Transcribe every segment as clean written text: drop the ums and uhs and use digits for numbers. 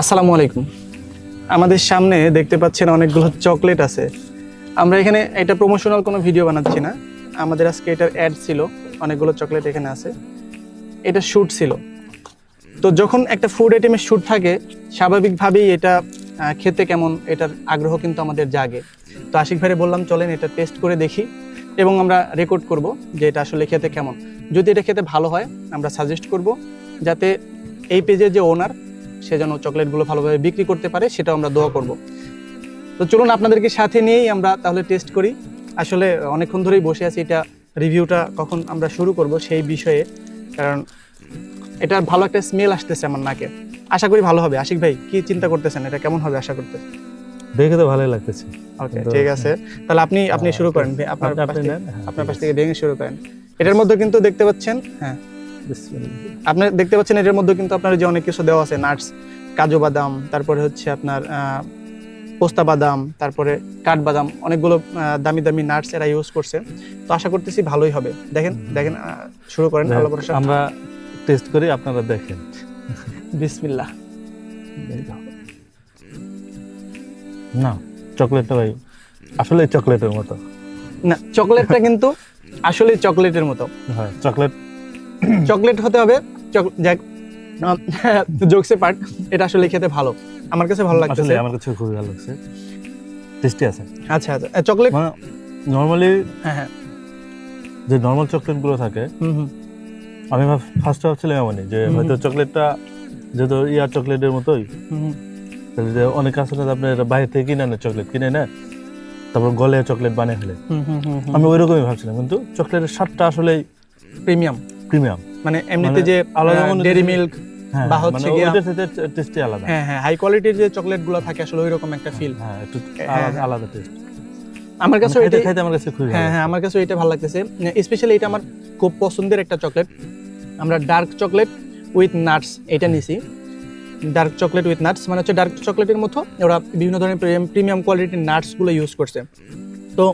আসসালামু আলাইকুম। আমাদের সামনে দেখতে পাচ্ছেন অনেকগুলো চকলেট আছে। আমরা এখানে এটা প্রমোশনাল কোনো ভিডিও বানাচ্ছি না, আমাদের আজকে এটার অ্যাড ছিল। অনেকগুলো চকলেট এখানে আছে, এটা শ্যুট ছিল। তো যখন একটা ফুড আইটেমের শ্যুট থাকে, স্বাভাবিকভাবেই এটা খেতে কেমন এটার আগ্রহ কিন্তু আমাদের জাগে। তো আশিক ভাইরে বললাম চলেন এটা টেস্ট করে দেখি এবং আমরা রেকর্ড করব যে এটা আসলে খেতে কেমন। যদি এটা খেতে ভালো হয় আমরা সাজেস্ট করব, যাতে এই পেজের যে ওনার সে যেন চকলেটগুলো ভালোভাবে বিক্রি করতে পারে, সেটাও আমরা দোয়া করব। তো চলুন আপনাদেরকে সাথে নিয়েই আমরা তাহলে টেস্ট করি। আসলে অনেকক্ষণ ধরেই বসে আছি, এটা রিভিউটা কখন আমরা শুরু করব সেই বিষয়ে, কারণ এটা ভালো একটা স্মেল আসতেছে আমার নাকে। আশা করি ভালো হবে। আশিক ভাই কি চিন্তা করতেছেন, এটা কেমন হবে আশা করতে? দেখে তো ভালোই লাগতেছে। ওকে, ঠিক আছে, তাহলে আপনি শুরু করেন। আপনার পাশ থেকে ভেঙে শুরু করেন। এটার মধ্যে কিন্তু দেখতে পাচ্ছেন, হ্যাঁ আপনি দেখতে পাচ্ছেন এটার মধ্যে কিন্তু আপনার যে অনেক কিছু দেওয়া আছে, নাটস, কাজু বাদাম, তারপরে হচ্ছে আপনার পোস্তা বাদাম, তারপরে কাঠবাদাম, অনেকগুলো দামি দামি নাটস এরা ইউজ করছে। তো আশা করতেছি ভালোই হবে। দেখেন দেখেন, শুরু করেন। আমরা টেস্ট করি, আপনারা দেখেন। বিসমিল্লাহ। না, চকলেটটা ভাই আসলে চকলেটের মতো। না, চকলেটটা কিন্তু আসলে চকলেটের মতো। হ্যাঁ, চকলেট হতে হবে। জোকসে পার্ট, এটা আসলে খেতে ভালো, আমার কাছে ভালো লাগছে। আসলে আমার কাছে খুবই ভালো লাগছে, টেস্টি আছে। আচ্ছা আচ্ছা, চকলেট মানে নরমালি হ্যাঁ যে নরমাল চকলেট গুলো থাকে, আমি ফার্স্টে ভাবছিলাম এমনই যে হয়তো চকলেটটা যেহেতু ইয়ার চকলেটের মতোই, তাহলে যে অনেক আছে না আপনার বাইরে থেকে কিনে আনে, চকলেট কিনে নেয় তারপর গলে চকলেট বানিয়ে ফেলে, আমি ওই রকমই ভাবছিলাম। কিন্তু চকলেটের স্বাদটা আসলে প্রিমিয়াম, মানে এমনিতে যে আলাদা ডেইরি মিল্ক বা হচ্ছে কি ওইটার সাথে টেস্টই আলাদা। হ্যাঁ হ্যাঁ, হাই কোয়ালিটির যে চকলেটগুলো থাকে আসলে ওইরকম একটা ফিল, হ্যাঁ একটু আলাদা টেস্ট। আমার কাছে এটা খাইতে আমার কাছে খুবই হ্যাঁ হ্যাঁ, আমার কাছে এটা ভালো লাগতেছে। স্পেশালি এটা আমার খুব পছন্দের একটা চকলেট। আমরা ডার্ক চকলেট উইথ নাটস এটা নিছি। ডার্ক চকলেট উইথ নাটস মানে হচ্ছে ডার্ক চকলেটের মতো ওরা বিভিন্ন ধরনের প্রিমিয়াম কোয়ালিটির নাটসগুলো ইউজ করছে। তো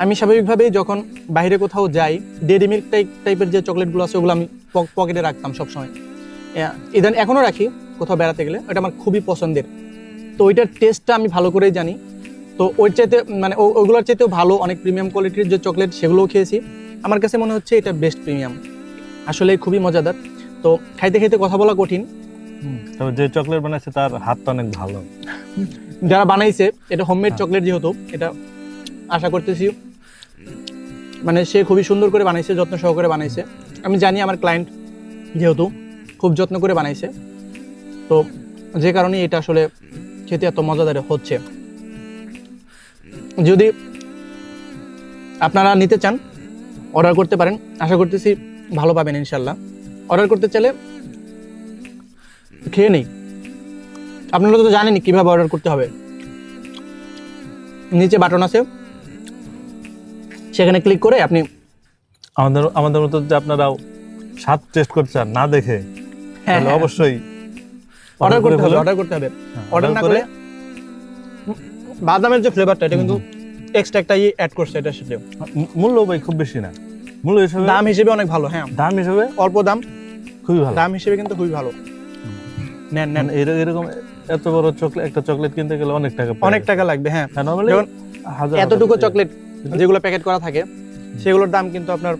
আমি স্বাভাবিকভাবেই যখন বাইরে কোথাও যাই, ডেইরি মিল্ক টাইপের যে চকলেটগুলো আছে ওগুলো আমি পকেটে রাখতাম সবসময়, ইদান এখনও রাখি কোথাও বেড়াতে গেলে। ওটা আমার খুবই পছন্দের। তো ওইটার টেস্টটা আমি ভালো করেই জানি। তো ওই চাইতে মানে ওইগুলোর চাইতেও ভালো অনেক প্রিমিয়াম কোয়ালিটির যে চকলেট সেগুলোও খেয়েছি। আমার কাছে মনে হচ্ছে এটা বেস্ট প্রিমিয়াম, আসলে খুবই মজাদার। তো খাইতে খাইতে কথা বলা কঠিন। তবে যে চকলেট বানাইছে তার হাতটা অনেক ভালো। যারা বানাইছে এটা হোমমেড চকলেট, যেহেতু এটা আশা করতেছি মানে সে খুবই সুন্দর করে বানাইছে, যত্ন সহকারে বানাইছে। আমি জানি আমার ক্লায়েন্ট যেহেতু খুব যত্ন করে বানাইছে, তো যে কারণে এটা আসলে খেতে এত মজাদার হচ্ছে। যদি আপনারা নিতে চান অর্ডার করতে পারেন, আশা করতেছি ভালো পাবেন ইনশাল্লাহ। অর্ডার করতে চাইলে খেয়ে নেই, আপনারা তো জানেনই কিভাবে অর্ডার করতে হবে। নিচে বাটন আছে, সেখানে ক্লিক করে আপনি আমাদের মতো যে আপনারাও স্বাদ টেস্ট করতে চান না দেখে, তাহলে অবশ্যই অর্ডার করতে হবে। অর্ডার না করে বাদামের যে ফ্লেভারটা, এটা কিন্তু এক্সট্রা একটা অ্যাড করছে এটার সাথে। মূল্য ভাই খুব বেশি না, মূল্য হিসেবে দাম হিসেবে অনেক ভালো। হ্যাঁ, দাম হিসেবে অল্প দাম, খুবই ভালো। দাম হিসেবে কিন্তু খুবই ভালো। নেন এরকম এত বড় চকলেট, একটা চকলেট কিনতে গেলে অনেক টাকা লাগবে। হ্যাঁ, যেমন এতটুকু চকলেট যেগুলো প্যাকেট করা থাকে সেগুলোর দাম কিন্তু আপনার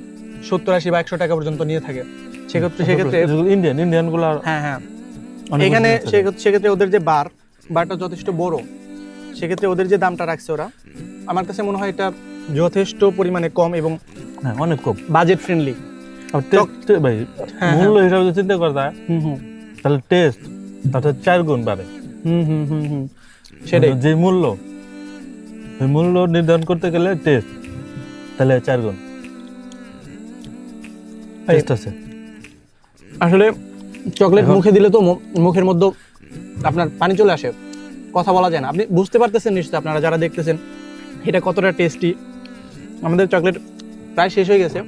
70-80 বা 100 টাকা পর্যন্ত নিয়ে থাকে। সেক্ষেত্রে ইন্ডিয়ান গুলো হ্যাঁ হ্যাঁ, এখানে সেক্ষেত্রে ওদের যে বারটা যথেষ্ট বড়, সেক্ষেত্রে ওদের যে দামটা রাখছে ওরা, আমার কাছে মনে হয় এটা যথেষ্ট পরিমাণে কম এবং অনেক কম, বাজেট ফ্রেন্ডলি। ভাই মূল্য হিসাবে যদি চিন্তা করা যায়, তাহলে টেস্ট তাতে 4 গুণ বাড়ে। সেটাই, যে মূল্য নির্ধারণ করতে গেলে টেস্ট তাহলে 4 গুণ টেস্ট আছে। আসলে চকলেট মুখে দিলে তো মুখের মধ্যে আপনার পানি চলে আসে, কথা বলা যায় না। আপনি বুঝতে পারতেছেন নিশ্চয়ই, আপনারা যারা দেখতেছেন, এটা কতটা টেস্টি। আমাদের চকলেট প্রায় শেষ হয়ে গেছে।